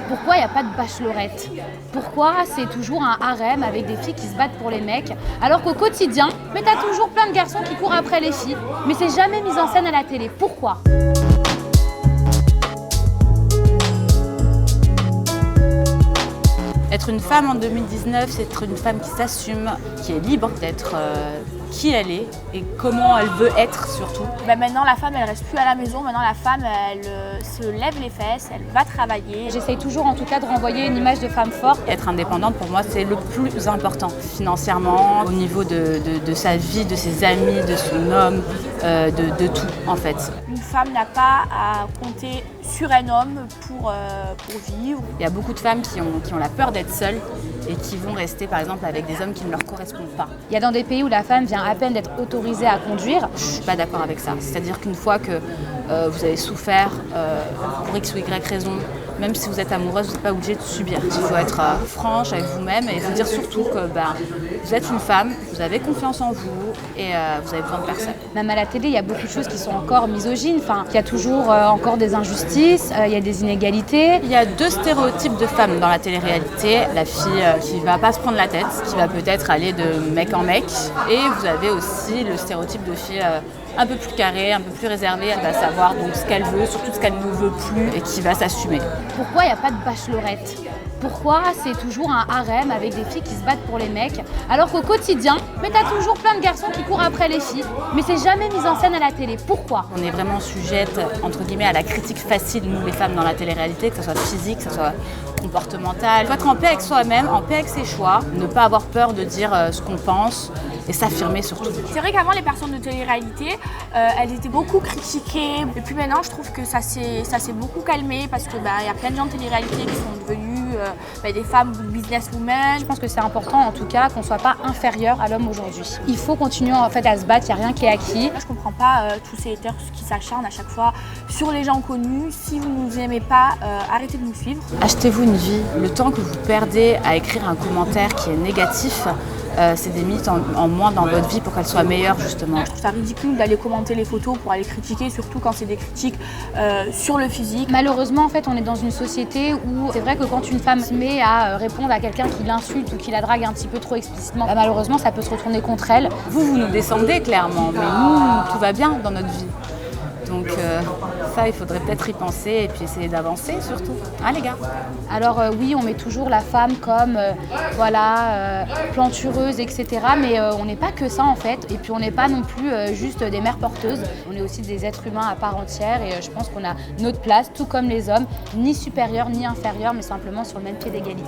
Pourquoi il n'y a pas de bachelorette? Pourquoi c'est toujours un harem avec des filles qui se battent pour les mecs? Alors qu'au quotidien, mais t'as toujours plein de garçons qui courent après les filles. Mais c'est jamais mis en scène à la télé. Pourquoi? Être une femme en 2019, c'est être une femme qui s'assume, qui est libre d'être qui elle est et comment elle veut être surtout. Maintenant, la femme, elle reste plus à la maison. Maintenant, la femme, elle se lève les fesses, elle va travailler. J'essaye toujours en tout cas de renvoyer une image de femme forte. Être indépendante, pour moi, c'est le plus important. Financièrement, au niveau de sa vie, de ses amis, de son homme, de tout en fait. Une femme n'a pas à compter sur un homme pour vivre. Il y a beaucoup de femmes qui ont la peur d'être seules et qui vont rester par exemple avec des hommes qui ne leur correspondent pas. Il y a dans des pays où la femme vient à peine d'être autorisée à conduire. Je ne suis pas d'accord avec ça. C'est-à-dire qu'une fois que vous avez souffert pour X ou Y raison, même si vous êtes amoureuse, vous n'êtes pas obligé de subir. Il faut être franche avec vous-même et il faut dire surtout que vous êtes une femme, vous avez confiance en vous et vous avez besoin de personne. Même à la télé, il y a beaucoup de choses qui sont encore misogynes. Enfin, il y a toujours encore des injustices, il y a des inégalités. Il y a deux stéréotypes de femmes dans la télé-réalité. La fille qui ne va pas se prendre la tête, qui va peut-être aller de mec en mec. Et vous avez aussi le stéréotype de fille un peu plus carrée, un peu plus réservée. Elle va savoir donc ce qu'elle veut, surtout ce qu'elle ne veut plus et qui va s'assumer. Pourquoi il n'y a pas de bachelorette? Pourquoi c'est toujours un harem avec des filles qui se battent pour les mecs? Alors qu'au quotidien, mais t'as toujours plein de garçons qui courent après les filles. Mais c'est jamais mis en scène à la télé. Pourquoi? On est vraiment sujette, entre guillemets, à la critique facile, nous les femmes, dans la télé-réalité, que ce soit physique, que ce soit comportementale. Il faut être en paix avec soi-même, en paix avec ses choix, ne pas avoir peur de dire ce qu'on pense et s'affirmer surtout. C'est vrai qu'avant, les personnes de télé-réalité, elles étaient beaucoup critiquées. Et puis maintenant, je trouve que ça s'est beaucoup calmé parce qu'il y a plein de gens de télé-réalité qui sont devenus des femmes businesswomen. Je pense que c'est important en tout cas qu'on ne soit pas inférieur à l'homme aujourd'hui. Il faut continuer en fait à se battre, il n'y a rien qui est acquis. Je ne comprends pas tous ces haters qui s'acharnent à chaque fois sur les gens connus. Si vous ne nous aimez pas, arrêtez de nous suivre. Achetez-vous une vie. Le temps que vous perdez à écrire un commentaire qui est négatif, c'est des minutes en moins dans votre vie pour qu'elle soit meilleure justement. Je trouve ça ridicule d'aller commenter les photos pour aller critiquer, surtout quand c'est des critiques sur le physique. Malheureusement, en fait, on est dans une société où c'est vrai que quand une femme se met à répondre à quelqu'un qui l'insulte ou qui la drague un petit peu trop explicitement, malheureusement, ça peut se retourner contre elle. Vous nous descendez clairement, mais nous, tout va bien dans notre vie. Donc ça, il faudrait peut-être y penser et puis essayer d'avancer surtout. Hein les gars? Alors oui, on met toujours la femme comme plantureuse, etc. Mais on n'est pas que ça en fait. Et puis on n'est pas non plus juste des mères porteuses. On est aussi des êtres humains à part entière et je pense qu'on a notre place, tout comme les hommes, ni supérieurs ni inférieurs, mais simplement sur le même pied d'égalité.